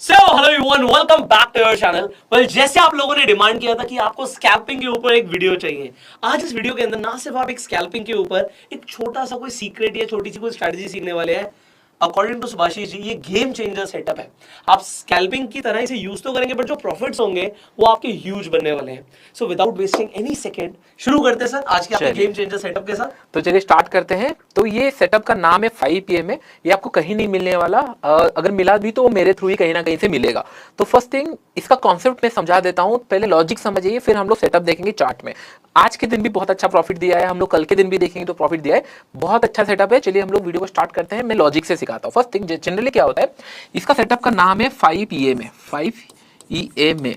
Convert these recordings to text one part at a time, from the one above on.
Hello everyone, welcome back to your channel. Well, जैसे आप लोगों ने डिमांड किया था कि आपको स्कैल्पिंग के ऊपर एक वीडियो चाहिए, आज इस वीडियो के अंदर ना सिर्फ आप एक स्कैल्पिंग के ऊपर एक छोटा सा कोई सीक्रेट या छोटी सी कोई स्ट्रेटजी सीखने वाले हैं। अकॉर्डिंग टू सुभाषिश जी, ये गेम चेंजर सेटअप है। आप स्कैल्पिंग की तरह इसे यूज तो करेंगे, बट जो प्रॉफिट्स होंगे वो आपके ह्यूज बनने वाले हैं। So without wasting any second शुरू करते हैं सर आज के आपके गेम चेंजर सेटअप के साथ। तो चलिए स्टार्ट करते हैं। तो ये सेटअप का नाम है 5 PM है। ये आपको कहीं नहीं मिलने वाला, अगर मिला भी तो वो मेरे थ्रू ही कहीं ना कहीं से मिलेगा। तो फर्स्ट थिंग, इसका कॉन्सेप्ट मैं समझा देता हूँ, पहले लॉजिक समझिए, फिर हम लोग सेटअप देखेंगे चार्ट में। आज के दिन भी बहुत अच्छा प्रॉफिट दिया है, हम लोग कल के दिन भी देखेंगे तो प्रॉफिट दिया है, बहुत अच्छा सेटअप है। चलिए हम लोग वीडियो को स्टार्ट करते हैं, मैं लॉजिक से सिखाता हूँ। फर्स्ट थिंग, जनरली क्या होता है, इसका सेटअप का नाम है 5 EMA, 5 EMA।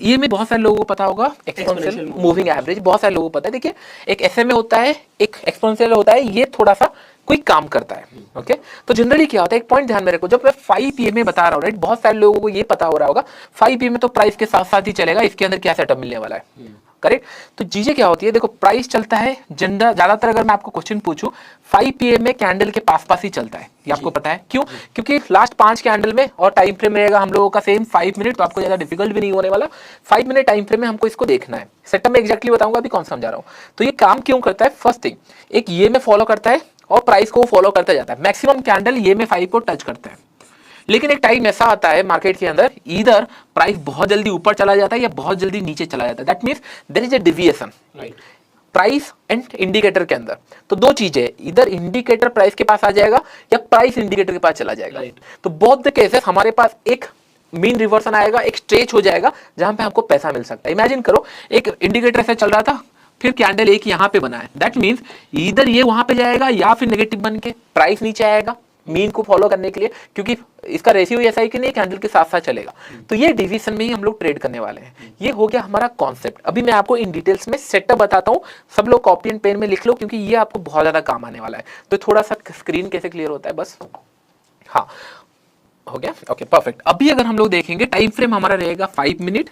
EMA बहुत सारे लोगों को पता होगा, एक्सपोनेंशियल मूविंग एवरेज, बहुत सारे लोगों को पता है। देखिए, एक SMA होता है, एक एक्सपोनेंशियल होता है, ये थोड़ा सा कोई काम करता है। ओके, तो जनरली क्या होता है, एक पॉइंट ध्यान में रखो, जब मैं 5 EMA बता रहा हूँ, राइट, बहुत सारे लोगों को ये पता हो रहा होगा 5 EMA तो प्राइस के साथ साथ ही चलेगा, इसके अंदर क्या सेटअप मिलने वाला है, करेक्ट। तो चीजें क्या होती है, देखो, प्राइस चलता है ज्यादातर, अगर मैं आपको क्वेश्चन पूछूं, 5 PM कैंडल के पास ही चलता है, ये आपको पता है क्यों? क्योंकि लास्ट 5 कैंडल में, और टाइम फ्रेम रहेगा हम लोगों का सेम 5 मिनट, तो आपको ज्यादा डिफिकल्ट भी नहीं होने वाला। 5 मिनट टाइम फ्रेम में हमको इसको देखना है। सेटअप में एग्जैक्टली बताऊंगा, अभी कौन समझा रहा हूँ। तो ये काम क्यों करता है, फर्स्ट थिंग, एक ये में फॉलो करता है और प्राइस को फॉलो करता जाता है। मैक्सिमम कैंडल ये में 5 को टच करता है, लेकिन एक टाइम ऐसा आता है मार्केट के अंदर, इधर प्राइस बहुत जल्दी ऊपर चला जाता है या बहुत जल्दी नीचे चला जाता है। That means there is a deviation, right, price and indicator के अंदर। तो दो चीजें, इधर इंडिकेटर प्राइस के पास आ जाएगा या प्राइस इंडिकेटर के पास चला जाएगा, राइट। तो बोथ द केसेस हमारे पास एक मीन रिवर्सन आएगा, एक स्ट्रेच हो जाएगा जहां पे हमको पैसा मिल सकता है। इमेजिन करो, एक इंडिकेटर ऐसे चल रहा था, फिर कैंडल एक यहाँ पे बना है, दैट मींस इधर ये वहां पे जाएगा या फिर नेगेटिव बन के प्राइस नीचे आएगा मीन को फॉलो करने के लिए, क्योंकि इसका रेशियो ऐसा है कि नहीं, कैंडल के साथ साथ चलेगा। तो ये डिवीजन में ही हम लोग ट्रेड करने वाले हैं। ये हो गया हमारा कॉन्सेप्ट। अभी मैं आपको इन डिटेल्स में सेटअप बताता हूँ, सब लोग कॉपी एंड पेन में लिख लो, क्योंकि ये आपको बहुत ज्यादा काम आने वाला है। तो थोड़ा सा स्क्रीन कैसे क्लियर होता है, बस, हाँ, हो गया, ओके, परफेक्ट। अभी अगर हम लोग देखेंगे, टाइम फ्रेम हमारा रहेगा 5 minute,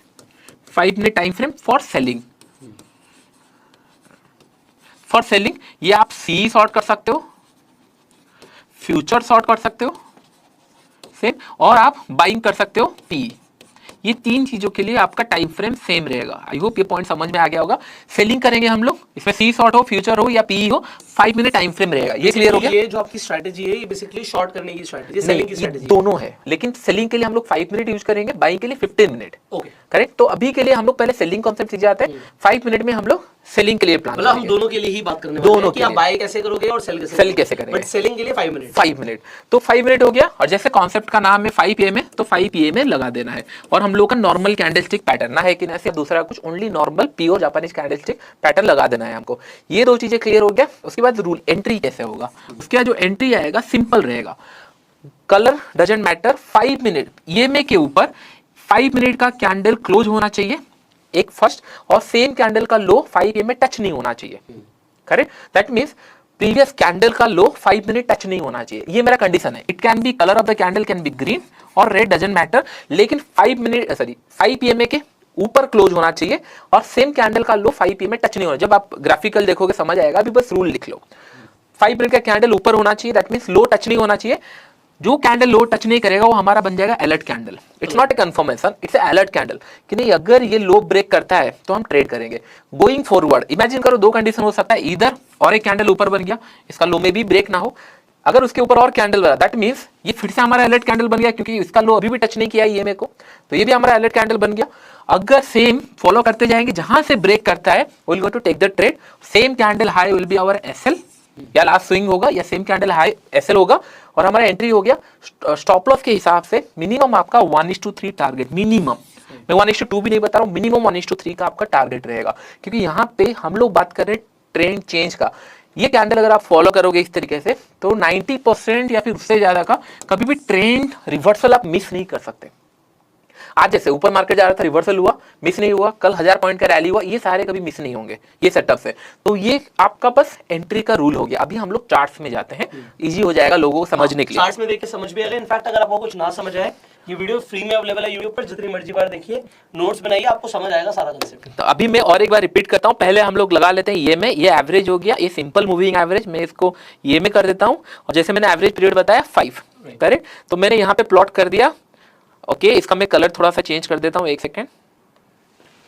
5 minute time frame for selling. For selling ये आप सी शॉर्ट कर सकते हो, फ्यूचर शॉर्ट कर सकते हो सेम, और आप बाइंग कर सकते हो पी। ये तीन चीजों के लिए आपका टाइम फ्रेम सेम रहेगा। आई होप ये पॉइंट समझ में आ गया होगा। सेलिंग करेंगे हम लोग, इसमें सी शॉर्ट हो, फ्यूचर हो या पी हो, 5 मिनट टाइम फ्रेम रहेगा। ये क्लियर हो गया? ये जो आपकी स्ट्रेटजी है, ये बेसिकली शॉर्ट करने की स्ट्रेटजी, सेलिंग की स्ट्रेटजी दोनों है, लेकिन सेलिंग के लिए हम लोग 5 मिनट यूज करेंगे, बाइंग के लिए 15 मिनट। Okay, correct. तो अभी के लिए हम लोग पहले सेलिंग कॉन्सेप्ट सीख जाते हैं, 5 मिनट में हम लोग सेलिंग के लिए प्लान मतलब हम दोनों के लिए ही बात करने दोनों कि आप बाय कैसे करोगे और सेल कैसे करेंगे, बट सेलिंग के लिए 5 मिनट। 5 मिनट, तो 5 मिनट हो गया। और जैसे कॉन्सेप्ट का नाम है 5 PM, तो 5 PM लगा देना है। और हम लोग का नॉर्मल कैंडलस्टिक पैटर्न ना है कि ना सिर्फ दूसरा कुछ, only normal pure Japanese candlestick pattern लगा देना है हमको। ये दो चीजें क्लियर हो गया। उसके बाद रूल एंट्री कैसे होगा, उसके बाद जो एंट्री आएगा सिंपल रहेगा, colour doesn't matter. 5 minute EMA के ऊपर 5 मिनट का कैंडल क्लोज होना चाहिए, एक फर्स्ट, और सेम कैंडल का लो 5 PM में टच नहीं होना चाहिए, correct. That means previous candle का लो 5 मिनट टच नहीं होना चाहिए, ये मेरा कंडीशन है। It can be, colour of the candle can be green और रेड, डजंट मैटर, लेकिन 5 PM के ऊपर क्लोज होना चाहिए और सेम कैंडल का लो 5 PM में टच नहीं होना। जब आप ग्राफिकल देखोगे समझ आएगा, अभी बस रूल लिख लो। 5 मिनट का कैंडल ऊपर होना चाहिए, दैट मींस लो टच नहीं होना चाहिए। जो कैंडल लो टच नहीं करेगा वो हमारा बन जाएगा alert candle. It's not a confirmation, it's a alert candle, कि नहीं अगर ये लो ब्रेक करता है तो हम ट्रेड करेंगे। गोइंग फॉरवर्ड, इमेजिन करो दो कंडीशन हो सकता है, इधर और एक कैंडल ऊपर बन गया, इसका लो में भी ब्रेक ना हो, अगर उसके ऊपर और कैंडल बना, दैट मींस ये फिर से हमारा अलर्ट कैंडल बन गया, क्योंकि इसका लो अभी भी टच नहीं किया है EMA को, तो ये भी हमारा अलर्ट कैंडल बन गया। अगर सेम फॉलो करते जाएंगे, जहां से ब्रेक करता है we will go to take the trade. Same candle high will be our SL या लास्ट स्विंग होगा, या सेम कैंडल हाई SL होगा, और हमारा एंट्री हो गया। स्टॉप लॉस के हिसाब से मिनिमम आपका 1:3 टारगेट, मिनिमम, मैं 1:2 भी नहीं बता रहा हूँ, मिनिमम 1:3 का आपका टारगेट रहेगा, क्योंकि यहाँ पे हम लोग बात कर रहे हैं ट्रेंड चेंज का। ये कैंडल अगर आप फॉलो करोगे इस तरीके से, तो 90% या फिर उससे ज्यादा का कभी भी ट्रेंड रिवर्सल आप मिस नहीं कर सकते। आज जैसे ऊपर मार्केट जा रहा था, रिवर्सल हुआ, मिस नहीं हुआ, कल 1000 पॉइंट का रैली हुआ, ये सारे कभी मिस नहीं होंगे ये सेटअप से। तो ये आपका बस एंट्री का रूल हो गया। अभी हम लोग चार्ट्स में जाते हैं, इजी हो जाएगा लोगों को समझने के लिए। चार्ट्स में देख के समझ भी आएगा। इनफैक्ट अगर आपको कुछ ना समझ आए, ये वीडियो फ्री में अवेलेबल है यूट्यूब पर, जितनी मर्जी बार देखिए, नोट्स बनाइए, आपको समझ आएगा सारा कंसेप्ट। तो अभी मैं और एक बार रिपीट करता हूं, पहले हम लोग लगा लेते हैं ये में, ये एवरेज हो गया, ये सिंपल मूविंग एवरेज, मैं इसको ये में कर देता हूं, और जैसे मैंने एवरेज पीरियड बताया 5, करेक्ट। तो मैंने यहाँ पे प्लॉट कर दिया ओके, इसका मैं कलर थोड़ा सा चेंज कर देता हूँ, एक सेकेंड।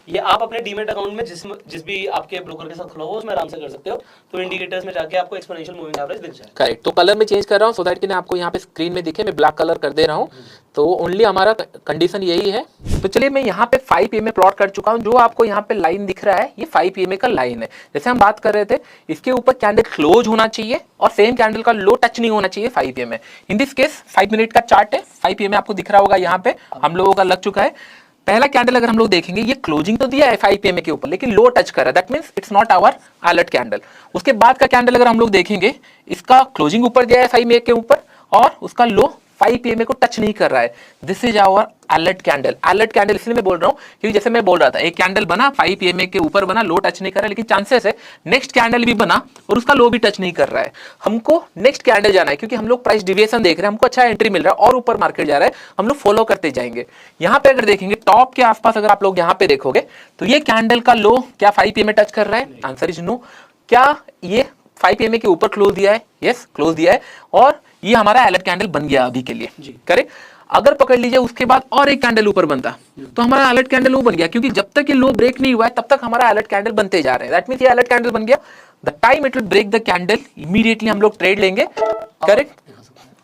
ये आप अपने डीमेट अकाउंट में जिस भी आपके ब्रोकर के साथ खुला हो उसमें आराम से कर सकते हो। तो इंडिकेटर्स में जाके आपको एक्सपोनेंशियल मूविंग एवरेज दिख जाएगा। करेक्ट, तो कलर में चेंज कर रहा हूँ सो दैट कि ना आपको यहाँ पे स्क्रीन में दिखे। मैं ब्लैक कलर कर दे रहा हूँ, तो ओनली हमारा कंडीशन यही है। तो चलिए मैं यहाँ पे 5 pm प्लॉट कर चुका हूँ। जो आपको यहाँ पे लाइन दिख रहा है ये 5 pm का लाइन है। जैसे हम बात कर रहे थे, इसके ऊपर कैंडल क्लोज होना चाहिए और सेम कैंडल का लो टच नहीं होना चाहिए 5 pm में। इन दिस केस 5 मिनट का चार्ट है, 5 pm आपको दिख रहा होगा, यहाँ पे हम लोगों का लग चुका है। पहला कैंडल अगर हम लोग देखेंगे, ये क्लोजिंग तो दिया है 5 pm के ऊपर, लेकिन लो टच कर रहा है, that means it's not our alert candle. उसके बाद का कैंडल अगर हम लोग देखेंगे, इसका क्लोजिंग ऊपर गया है 5 pm के ऊपर और उसका लो 5 pm को टच नहीं कर रहा है। This is our alert candle. Alert candle इसलिए मैं बोल रहा हूँ क्योंकि जैसे मैं बोल रहा था, एक कैंडल बना 5 pm के ऊपर बना, लो टच नहीं कर रहा है, लेकिन चांसेस है नेक्स्ट कैंडल भी बना और उसका लो भी टच नहीं कर रहा है। हमको नेक्स्ट कैंडल जाना है क्योंकि हम लोग प्राइस डिविएशन देख रहे हैं, हमको अच्छा एंट्री मिल रहा है और ऊपर मार्केट जा रहा है, हम लोग फॉलो करते जाएंगे। यहाँ पे अगर देखेंगे टॉप के आसपास, अगर आप लोग यहाँ पे देखोगे तो ये कैंडल का लो क्या 5 pm में टच कर रहा है? Answer is no. क्या ये 5 pm के ऊपर क्लोज दिया है? यस, क्लोज दिया है और ये हमारा अलर्ट कैंडल बन गया अभी के लिए। करेक्ट। अगर पकड़ लीजिए उसके बाद और एक कैंडल ऊपर बनता तो हमारा अलर्ट कैंडल वो बन गया, क्योंकि जब तक ये लो ब्रेक नहीं हुआ है तब तक हमारा अलर्ट कैंडल बनते जा रहे हैं। दैट मींस ये अलर्ट कैंडल बन गया। The time it will break the candle, immediately हम लोग ट्रेड लेंगे। करेक्ट।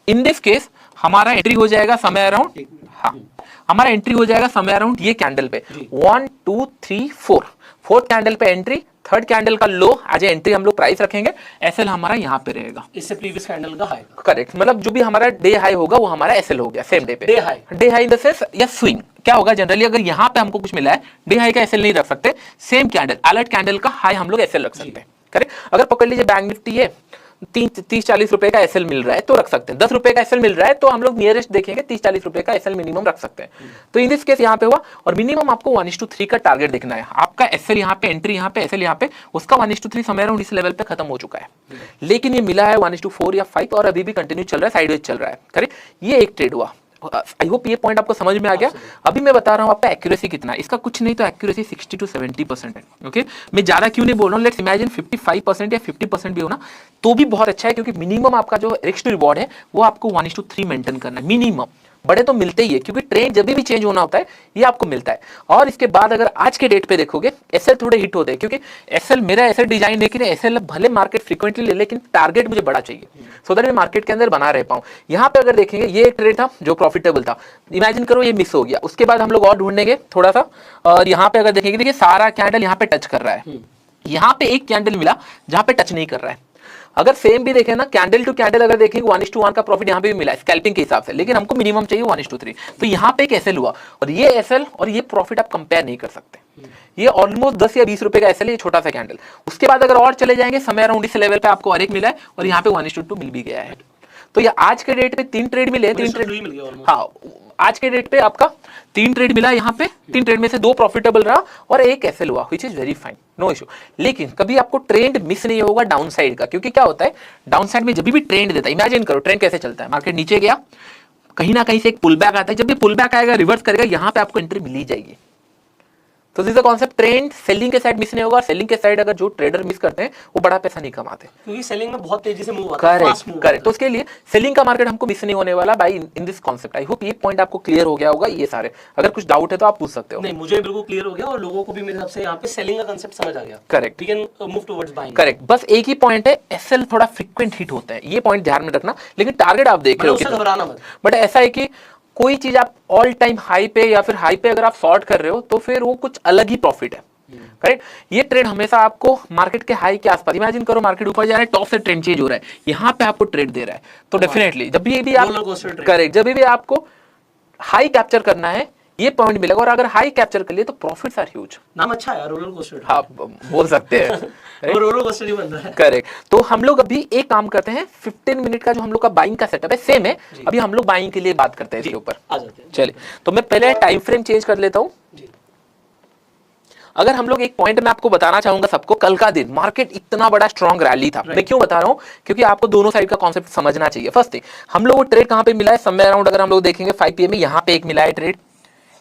इन दिस केस हमारा एंट्री हो जाएगा समय अराउंड, हाँ हमारा एंट्री हो जाएगा समय अराउंड ये कैंडल पे 1 2 3 4, फोर्थ कैंडल पे एंट्री, थर्ड कैंडल का लो एज एंट्री हम लोग प्राइस रखेंगे। एसएल हमारा यहाँ पे रहेगा, इससे प्रीवियस कैंडल का हाई। करेक्ट, मतलब जो भी हमारा डे हाई होगा वो हमारा एसएल हो गया सेम डे पे। Day high in the sense या स्विंग क्या होगा, जनरली अगर यहाँ पे हमको कुछ मिला है, डे हाई का एसएल नहीं रख सकते, सेम कैंडल अलर्ट कैंडल का हाई हम लोग एसएल रख सकते हैं। करेक्ट। अगर पकड़ लीजिए बैंक निफ्टी है 30-40 रुपए का एसएल मिल रहा है तो रख सकते हैं, 10 रुपए का एसएल मिल रहा है तो हम लोग नियरेस्ट देखेंगे 30-40 रुपए का एसएल मिनिमम रख सकते हैं। तो इन दिस केस यहाँ पे हुआ और मिनिमम आपको 1:3 का टारगेट देखना है। आपका एसएल यहाँ पे, एंट्री यहाँ पे, एसएल यहाँ पे, उसका 1:3 समय अराउंड इस लेवल पे खत्म हो चुका है, लेकिन ये मिला है 1:4 या 5 और अभी भी कंटिन्यू चल रहा है, साइडवेज चल रहा है। करेक्ट। ये एक ट्रेड हुआ। आई होप ये पॉइंट आपको समझ में आ गया। अभी मैं बता रहा हूँ आपका एक्यूरेसी कितना है, इसका कुछ नहीं तो एक्यूरेसी 60 to 70% है। ओके, मैं ज्यादा क्यों नहीं बोल रहा हूँ, लेट्स इमेजिन 55% या 50% भी होना तो भी बहुत अच्छा है, क्योंकि मिनिमम आपका जो रिस्क टू रिवॉर्ड है वो आपको 1:3 मेंटेन करना है मिनिमम। बड़े तो मिलते ही है क्योंकि ट्रेंड जब भी चेंज होना होता है ये आपको मिलता है। और इसके बाद अगर आज के डेट पे देखोगे एसएल थोड़े हिट होते हैं, क्योंकि एसएल मेरा ऐसा डिजाइन है कि एसएल भले मार्केट फ्रीक्वेंटली ले, लेकिन टारगेट मुझे बड़ा चाहिए सो दैट मैं मार्केट के अंदर बना रह पाऊं। यहाँ पे अगर देखेंगे ये एक ट्रेड था जो प्रॉफिटेबल था, इमेजिन करो ये मिस हो गया, उसके बाद हम लोग और ढूंढेंगे थोड़ा सा। और यहाँ पे अगर देखेंगे, देखिए सारा कैंडल यहाँ पे टच कर रहा है, यहाँ पे एक कैंडल मिला जहाँ पे टच नहीं कर रहा है। अगर सेम भी देखें ना, कैंडल टू कैंडल अगर देखेंगे 1:1 का प्रॉफिट यहाँ पे भी मिला है स्कैल्पिंग के हिसाब से, लेकिन हमको मिनिमम चाहिए 1:3। तो यहाँ पे एक एसएल हुआ और ये एसएल और ये प्रॉफिट आप कंपेयर नहीं कर सकते। ये ऑलमोस्ट 10 या 20 रुपए का एसएल है, ये छोटा सा कैंडल। उसके बाद अगर और चले जाएंगे समय अराउंड इस लेवल पे आपको और एक मिला है और यहाँ पे 1:2 मिल भी गया है। तो ये आज के डेट पे 3 ट्रेड मिले, 3 ट्रेड मिल गया। हाँ, आज के डेट पे आपका 3 ट्रेड मिला यहाँ पे, 3 ट्रेड में से 2 प्रॉफिटेबल रहा और एक एसएल हुआ, which is very fine, no issue. लेकिन कभी आपको ट्रेंड मिस नहीं होगा डाउन साइड का, क्योंकि क्या होता है डाउन साइड में जब भी ट्रेंड देता है, इमेजिन करो ट्रेंड कैसे चलता है, मार्केट नीचे गया, कहीं ना कहीं से एक पुल बैक आता है, जब भी पुल बैक आएगा रिवर्स करेगा, यहाँ पे आपको एंट्री मिल ही जाएगी। तो this is the concept, trend selling के साइड मिस नहीं होगा। सेलिंग के साइड अगर जो ट्रेडर मिस करते हैं वो बड़ा पैसा नहीं कमाते, क्योंकि सेलिंग में बहुत तेजी से मूव आता है, फास्ट मूव। करेक्ट। तो उसके लिए सेलिंग का मार्केट हमको मिस नहीं होने वाला buy in this concept. I hope ये पॉइंट आपको क्लियर हो गया होगा। ये सारे अगर कुछ डाउट है तो आप पूछ सकते हो। नहीं, मुझे बिल्कुल क्लियर हो गया और लोगों को भी मेरे हिसाब से यहाँ पे सेलिंग का कांसेप्ट समझ आ गया। Correct, we can move towards buying. Correct. बस एक ही पॉइंट है, एसएल थोड़ा फ्रीक्वेंट हिट होता है, ये पॉइंट ध्यान में रखना। लेकिन टारगेट आप देख रहे हो, घबराना मत। बट ऐसा है कि कोई चीज आप ऑल टाइम हाई पे या फिर हाई पे अगर आप शॉर्ट कर रहे हो तो फिर वो कुछ अलग ही प्रॉफिट है। करेक्ट। ये ट्रेड हमेशा आपको मार्केट के हाई के आसपास, इमेजिन करो मार्केट ऊपर जा रहा है, टॉप से ट्रेंड चेंज हो रहा है, यहाँ पे आपको ट्रेड दे रहा है, तो डेफिनेटली जब भी आप करेक्ट, जब भी आपको हाई कैप्चर करना है ये पॉइंट मिलेगा। और अगर हाई कैप्चर कर लिए तो प्रॉफिट्स आर ह्यूज। नाम अच्छा है, रोलर कोस्टर। हाँ, बोल सकते हैं वो रोलर कोस्टर ही बन रहा है। करेक्ट। तो हम लोग अभी एक काम करते हैं, 15 मिनट का जो हम लोग का बाइंग का सेटअप है सेम है, अभी हम लोग बाइंग के लिए बात करते हैं इसके ऊपर। चलिए, तो मैं पहले टाइम फ्रेम चेंज कर लेता हूँ। अगर हम लोग एक पॉइंट में आपको बताना चाहूंगा सबको, कल का दिन मार्केट इतना बड़ा स्ट्रॉन्ग रैली था। मैं क्यों बता रहा हूं, क्योंकि आपको दोनों साइड का कॉन्सेप्ट समझना चाहिए। फर्स्ट थिंग, हम लोग को ट्रेड कहां पे मिला है समय अराउंड, अगर हम लोग देखेंगे 5 PM में यहाँ पे एक मिला है trade,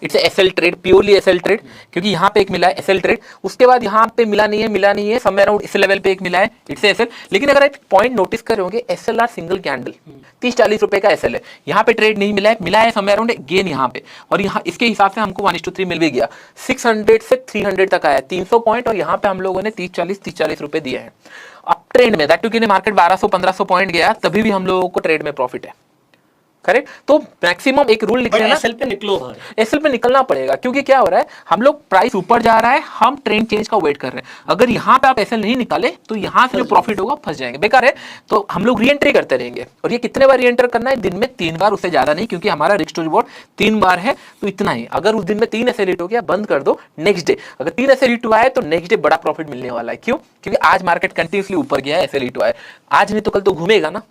it's SL trade, purely SL trade, क्योंकि यहाँ पे एक मिला है एसएल ट्रेड, उसके बाद यहाँ पे मिला नहीं है समवेयर अराउंड इस लेवल पे एक मिला है, इट्स एसएल। लेकिन अगर एक पॉइंट नोटिस करोगे, एसएलआर सिंगल कैंडल 30-40 रुपए का एसएल है, यहाँ पे ट्रेड नहीं मिला है समवेयर अराउंड गेन यहाँ पे, और यहाँ इसके हिसाब से हमको 1:3 मिल भी गया, 600 से 300 तक आया 300 पॉइंट, और यहाँ पे हम लोगों ने 30-40 रुपए दिए हैं। अब ट्रेंड में दैट टू मार्केट 1200-1500 पॉइंट गया, तभी भी हम लोगों को ट्रेड में प्रॉफिट है, करेक्ट। तो मैक्सिमम एक रूल लिख लेना, एसएल पे निकलो भाई, एसएल पे निकलना पड़ेगा, क्योंकि क्या हो रहा है, हम लोग प्राइस ऊपर जा रहा है, हम ट्रेंड चेंज का वेट कर रहे हैं। अगर यहाँ पे आप एसएल नहीं निकाले तो यहाँ से जो प्रॉफिट होगा फंस जाएंगे, बेकार है। तो हम लोग री एंट्री करते रहेंगे, और ये कितने बार री एंटर करना है, दिन में 3 बार, उससे ज्यादा नहीं, क्योंकि हमारा रिस्क टू रिवॉर्ड 3 बार है, तो इतना ही। अगर उस दिन में 3 एसएल हिट हो गया, बंद कर दो, नेक्स्ट डे अगर 3 एसएल हिट हुआ है तो नेक्स्ट डे बड़ा प्रॉफिट मिलने वाला है। क्यों? क्योंकि आज मार्केट कंटिन्यूसली ऊपर गया है, एसएल हिट हुआ है, आज नहीं तो कल तो घूमेगा ना।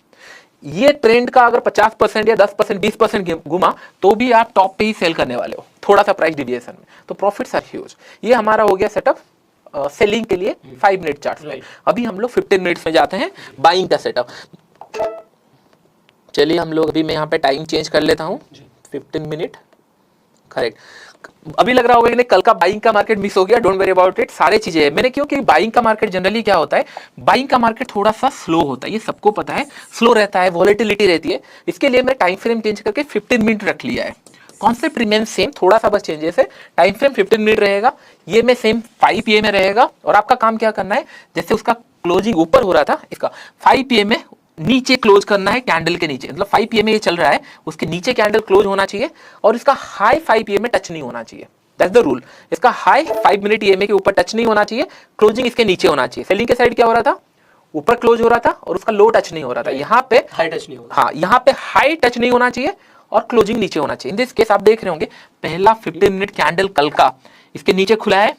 ये ट्रेंड का अगर 50% या 10% 20% घुमा तो भी आप टॉप पे ही सेल करने वाले हो, थोड़ा सा प्राइस डिविएशन में, तो प्रॉफिट्स आर ह्यूज। ये हमारा हो गया सेटअप सेलिंग के लिए 5 मिनट चार्ट में। अभी हम लोग 15 मिनट्स में जाते हैं बाइंग का सेटअप। चलिए हम लोग अभी मैं यहाँ पे टाइम चेंज कर लेता हूँ, 15 मिनट करेक्ट। अभी लग रहा होगा कि कल का बाइंग का मार्केट मिस हो गया, डोंट वरी अबाउट इट, सारे चीजें हैं मैंने, क्योंकि बाइंग का मार्केट जनरली क्या होता है, बाइंग का मार्केट थोड़ा सा स्लो होता है, ये सबको पता है, स्लो रहता है, वॉलेटिलिटी रहती है, इसके लिए मैं टाइम फ्रेम चेंज करके 15 मिनट रख लिया है। कॉन्सेप्ट रिमेन सेम, थोड़ा सा बस चेंजेस है, टाइम फ्रेम 15 मिनट रहेगा, ये में सेम 5 PM में रहेगा, और आपका काम क्या करना है, जैसे उसका क्लोजिंग ऊपर हो रहा था, इसका 5 PM में नीचे क्लोज करना है, कैंडल के नीचे, मतलब 5 PM में ये चल रहा है, उसके नीचे कैंडल क्लोज होना चाहिए, और इसका हाई 5 PM में टच नहीं होना चाहिए, दैट्स द रूल। इसका हाई 5 मिनट EMA के ऊपर टच नहीं होना चाहिए, क्लोजिंग इसके नीचे होना चाहिए। सेलिंग के साइड क्या हो रहा था, ऊपर क्लोज हो रहा था, और उसका लो टच नहीं हो रहा था, यहाँ पे हाई टच नहीं होगा, हाँ यहाँ पे हाई टच नहीं होना चाहिए, और क्लोजिंग नीचे होना चाहिए। इन दिस केस आप देख रहे होंगे, पहला 15 मिनट कैंडल कल का इसके नीचे खुला है,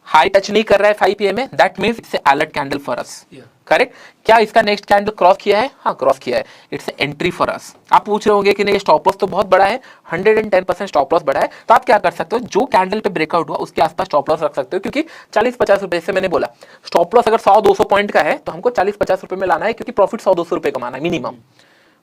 हाई टच नहीं कर रहा है 5 PM में, that means it's alert candle for us, correct. क्या इसका नेक्स्ट कैंडल क्रॉस किया है? हाँ क्रॉस किया है, इट्स एंट्री फॉर अस। आप पूछ रहे होंगे कि नहीं स्टॉप लॉस तो बहुत बड़ा है, 110% स्टॉप लॉस बड़ा है, तो आप क्या कर सकते हो, जो कैंडल पे ब्रेकआउट हुआ उसके आसपास स्टॉप लॉस रख सकते हो, क्योंकि 40-50 रुपए से मैंने बोला स्टॉप लॉस अगर 100-200 पॉइंट का है तो हमको 40-50 रुपए में लाना है, क्योंकि प्रॉफिट 100-200 रुपए कमाना है मिनिमम,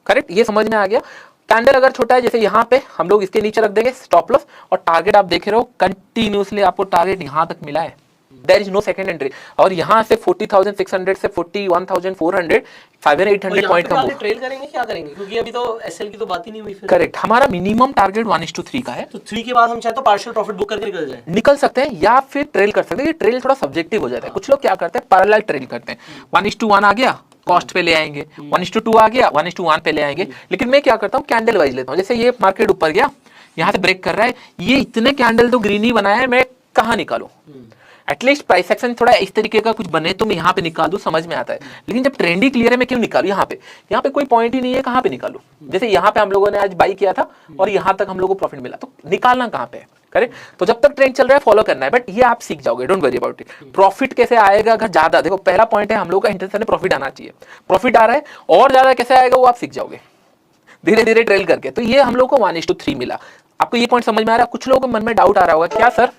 करेक्ट। ये समझ में आ गया। कैंडल अगर छोटा है, जैसे यहाँ पे हम लोग इसके नीचे रख देंगे स्टॉप लॉस, और टारगेट आप देख रहे हो कंटिन्यूसली आपको टारगेट यहाँ तक मिला है, there is no second entry, और यहाँ से 40,600 से 41,400 500-800 पॉइंट का मूव। ट्रेल करेंगे क्या करेंगे, क्योंकि अभी तो एसएल की तो बात ही नहीं हुई फिर। करेक्ट, हमारा मिनिमम टारगेट 1:3 का है, तो 3 के बाद हम चाहे तो पार्शियल प्रॉफिट बुक करके निकल सकते हैं, या फिर ट्रेल कर सकते हैं। ये ट्रेल थोड़ा सब्जेक्टिव हो जाता है, कुछ लोग क्या करते हैं पैरेलल ट्रेल करते हैं, 1:1 आ गया कॉस्ट पे ले आएंगे, 1:2 आ गया 1:1 पे ले आएंगे। लेकिन मैं क्या करता हूँ, कैंडल वाइज लेता हूँ। जैसे ये मार्केट ऊपर गया, यहाँ से ब्रेक कर रहा है, ये इतने कैंडल तो ग्रीन ही बनाया है, मैं कहाँ निकालूं, एटलीस्ट प्राइस एक्शन थोड़ा इस तरीके का कुछ बने तो मैं यहाँ पे निकाल दूं, समझ में आता है। लेकिन जब ट्रेंड ही क्लियर है, मैं क्यों निकालूं यहाँ पे कोई पॉइंट ही नहीं है, कहाँ पे निकालूं। जैसे यहाँ पे हम लोगों ने आज बाई किया था और यहाँ तक हम लोगों को प्रॉफिट मिला, तो निकालना कहाँ पे है, करेक्ट। तो जब तक ट्रेंड चल रहा है फॉलो करना है, बट ये आप सीख जाओगे, don't worry about it. Profit कैसे आएगा अगर ज्यादा, देखो पहला पॉइंट है हम लोग का इंटेंशन है प्रॉफिट आना चाहिए, प्रॉफिट आ रहा है, और ज्यादा कैसे आएगा वो आप सीख जाओगे धीरे धीरे ट्रेल करके। तो ये हम लोग को 1:3 मिला। आपको ये पॉइंट समझ में आ रहा है? कुछ लोगों के मन में डाउट आ रहा होगा, क्या सर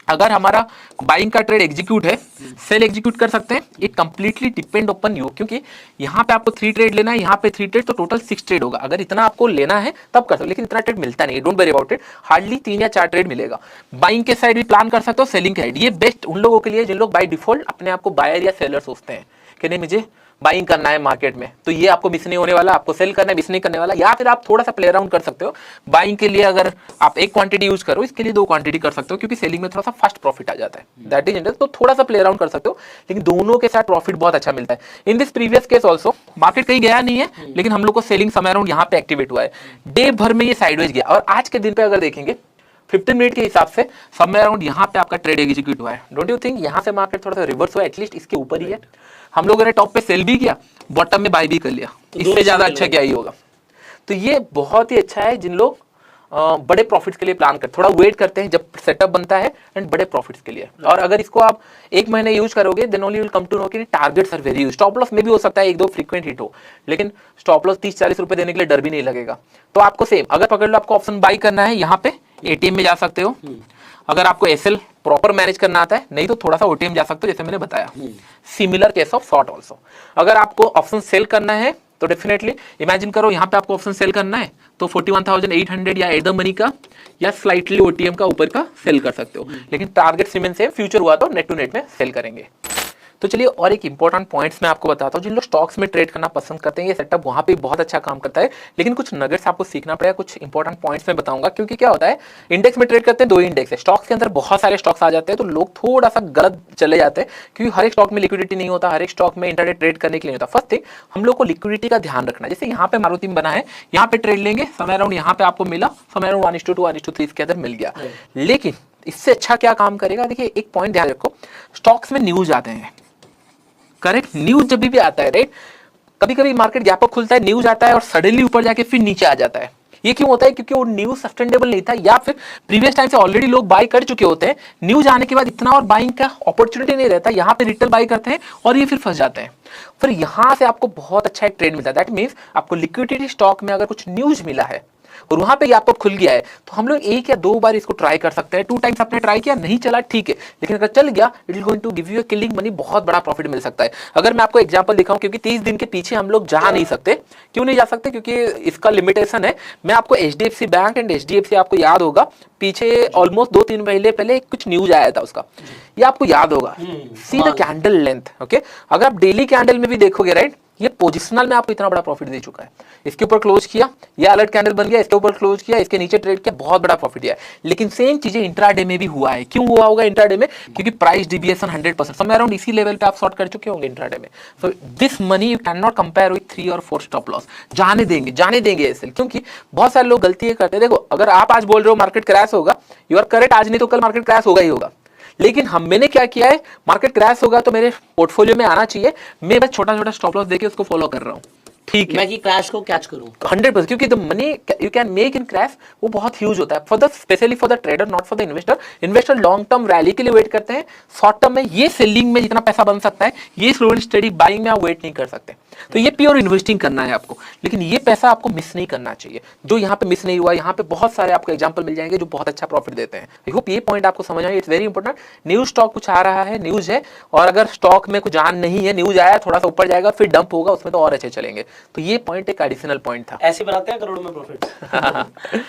अगर हमारा बाइंग का ट्रेड एग्जीक्यूट है, सेल एग्जीक्यूट कर सकते हैं? It completely depend upon you, क्योंकि यहाँ पे आपको 3 ट्रेड लेना है, यहाँ पे 3 ट्रेड, तो टोटल 6 ट्रेड होगा। अगर इतना आपको लेना है तब कर सकते हो, लेकिन इतना ट्रेड मिलता नहीं है, don't worry about it. Hardly 3 या 4 ट्रेड मिलेगा। बाइंग के साइड भी प्लान कर सकते हो, सेलिंग के साइड। ये बेस्ट उन लोगों के लिए जिन लोग बाय डिफॉल्ट अपने आप को बायर या सेलर सोचते हैं कि नहीं मुझे बाइंग करना है मार्केट में, तो ये आपको मिस नहीं होने वाला, आपको सेल करना है मिस नहीं करने वाला। या फिर आप थोड़ा सा प्ले अराउंड कर सकते हो। बाइंग के लिए अगर आप 1 क्वांटिटी यूज करो, इसके लिए 2 क्वांटिटी कर सकते हो, क्योंकि सेलिंग में थोड़ा सा फास्ट प्रॉफिट आ जाता है, दैट इज इंटरेस्ट। तो थोड़ा सा प्ले अराउंड कर सकते हो, लेकिन दोनों के साथ प्रॉफिट बहुत अच्छा मिलता है। In this previous case also market कहीं गया नहीं है, लेकिन हम लोग को सेलिंग समय अराउंड यहाँ पे एक्टिवेट हुआ है, डे भर में ये साइडवेज गया। और आज के दिन पे अगर देखेंगे 15 मिनट के हिसाब से समय अराउंड यहाँ पे आपका ट्रेड एग्जीक्यूट हुआ है। डोंट यू थिंक यहाँ से मार्केट थोड़ा सा रिवर्स हुआ, एटलीस्ट इसके ऊपर ही है। हम लोगों ने टॉप पे सेल भी किया, बॉटम में बाय भी कर लिया, इससे ज्यादा अच्छा क्या ही होगा। तो ये बहुत ही अच्छा है जिन लोग बड़े प्रॉफिट्स के लिए प्लान करते, थोड़ा वेट करते हैं जब सेटअप बनता है एंड बड़े प्रॉफिट्स के लिए। और अगर इसको आप 1 महीने यूज करोगे, then only will come to know कि targets are very use. Stop loss में भी हो सकता है 1-2 फ्रीक्वेंट हिट हो, लेकिन स्टॉप लॉस 30-40 रुपए देने के लिए डर भी नहीं लगेगा। तो आपको सेम अगर पकड़ लो, आपको ऑप्शन बाई करना है, यहाँ पे एटीएम में जा सकते हो। अगर आपको एसएल प्रॉपर मैनेज करना आता है, नहीं तो थोड़ा सा ओटीएम जा सकते हो, जैसे मैंने बताया। Similar case of short also. अगर आपको ऑप्शन सेल करना है तो डेफिनेटली इमेजिन करो यहाँ पे आपको ऑप्शन सेल करना है तो 41,800 या एट द मनी का या स्लाइटली ओटीएम का ऊपर का सेल कर सकते हो, लेकिन टारगेट रिमेन सेम, फ्यूचर हुआ तो नेट टू नेट में सेल करेंगे। तो चलिए और एक इंपॉर्टेंट पॉइंट्स मैं आपको बताता हूँ। जिन लोग स्टॉक्स में ट्रेड करना पसंद करते हैं ये सेटअप वहाँ पे बहुत अच्छा काम करता है, लेकिन कुछ नगेट्स आपको सीखना पड़ेगा, कुछ इंपॉर्टेंट पॉइंट्स मैं बताऊंगा। क्योंकि क्या होता है, इंडेक्स में ट्रेड करते हैं, 2 इंडेक्स है, स्टॉक्स के अंदर बहुत सारे स्टॉक्स आ जाते हैं, तो लोग थोड़ा सा गलत चले जाते हैं क्योंकि हर एक स्टॉक में लिक्विडिटी नहीं होता, हर एक स्टॉक में इंटरडे ट्रेड करने के लिए होता। फर्स्ट थिंग हम लोग को लिक्विडिटी का ध्यान रखना है। जैसे यहाँ पे मारुति में बना है, यहाँ पे ट्रेड लेंगे, समय अराउंड यहाँ पे आपको मिला, समय अराउंड 1:2 1:3 के अंदर मिल गया। लेकिन इससे अच्छा क्या काम करेगा, देखिए एक पॉइंट ध्यान रखो, स्टॉक्स में न्यूज आते हैं, करेक्ट, न्यूज जब भी आता है, राइट, कभी कभी मार्केट गैप अप खुलता है, न्यूज आता है और सडनली ऊपर जाके फिर नीचे आ जाता है। ये क्यों होता है, क्योंकि वो न्यूज सस्टेनेबल नहीं था या फिर प्रीवियस टाइम से ऑलरेडी लोग बाय कर चुके होते हैं, न्यूज आने के बाद इतना और बाइंग का अपॉर्चुनिटी नहीं रहता, यहाँ पे रिटेल बाय करते हैं और ये फिर फंस जाते हैं। फिर यहाँ से आपको बहुत अच्छा एक ट्रेड मिलता है, दैट मीन्स आपको लिक्विडिटी स्टॉक में अगर कुछ न्यूज मिला है और वहां पे आपको खुल गया है तो हम लोग 1 या 2 बार इसको ट्राई कर सकते हैं। 2 टाइम्स आपने ट्राई किया, नहीं चला, ठीक है, लेकिन अगर चल गया it will going to give you a killing money, बहुत बड़ा प्रॉफिट मिल सकता है। अगर मैं आपको एग्जांपल दिखाऊं, क्योंकि 30 दिन के पीछे हम लोग जा नहीं सकते, क्यों नहीं जा सकते, क्योंकि इसका लिमिटेशन है। मैं आपको HDFC बैंक एंड HDFC आपको याद होगा पीछे ऑलमोस्ट 2-3 महीने पहले कुछ न्यूज आया था उसका, ये आपको याद होगा। See the candle length, okay, अगर आप डेली कैंडल में भी देखोगे, राइट, ये पोजिशनल में आपको इतना बड़ा प्रॉफिट दे चुका है। इसके ऊपर क्लोज किया, ये अलर्ट कैंडल बन गया, इसके ऊपर क्लोज किया, इसके नीचे ट्रेड किया, बहुत बड़ा प्रॉफिट दिया है। लेकिन सेम चीजें इंट्राडे में भी हुआ है। क्यों हुआ होगा इंट्राडे में, क्योंकि प्राइस डिविएशन 100% समय अराउंड इसी लेवल पे आप शॉर्ट कर चुके होंगे इंट्राडे में। So this money you can not compare with 3 और 4 स्टॉप लॉस। जाने देंगे ऐसे, क्योंकि बहुत सारे लोग गलती करते हैं। देखो, अगर आप आज बोल रहे हो मार्केट क्रैश होगा, यू आर करेक्ट, आज नहीं तो कल मार्केट क्रैश होगा ही होगा, लेकिन मैंने क्या किया है, मार्केट क्रैश होगा तो मेरे पोर्टफोलियो में आना चाहिए, मैं बस छोटा छोटा स्टॉप लॉस देके उसको फॉलो कर रहा हूं, ठीक है, मैं कि क्रैश को कैच करूं 100%, क्योंकि the money you can make in crash वो बहुत ह्यूज होता है for the specially for the trader, not for the investor. Investor long term rally के लिए वेट करते हैं, शॉर्ट टर्म में ये सेलिंग में जितना पैसा बन सकता है, ये स्लो एंड स्टडी बाइंग में आप वेट नहीं कर सकते। तो ये प्योर इन्वेस्टिंग करना है आपको, लेकिन ये पैसा आपको मिस नहीं करना चाहिए, जो यहाँ पे मिस नहीं हुआ। यहाँ पे बहुत सारे आपको एग्जांपल मिल जाएंगे जो बहुत अच्छा प्रॉफिट देते हैं। आई होप ये पॉइंट आपको समझ आए, it's very important. News stock कुछ आ रहा है, न्यूज है, और अगर स्टॉक में कुछ जान नहीं है, न्यूज आया थोड़ा सा ऊपर जाएगा फिर डंप होगा, उसमें तो और अच्छे चलेंगे। तो ये पॉइंट एक एडिशनल पॉइंट था। ऐसे बनाते हैं करोड़ों में प्रॉफिट।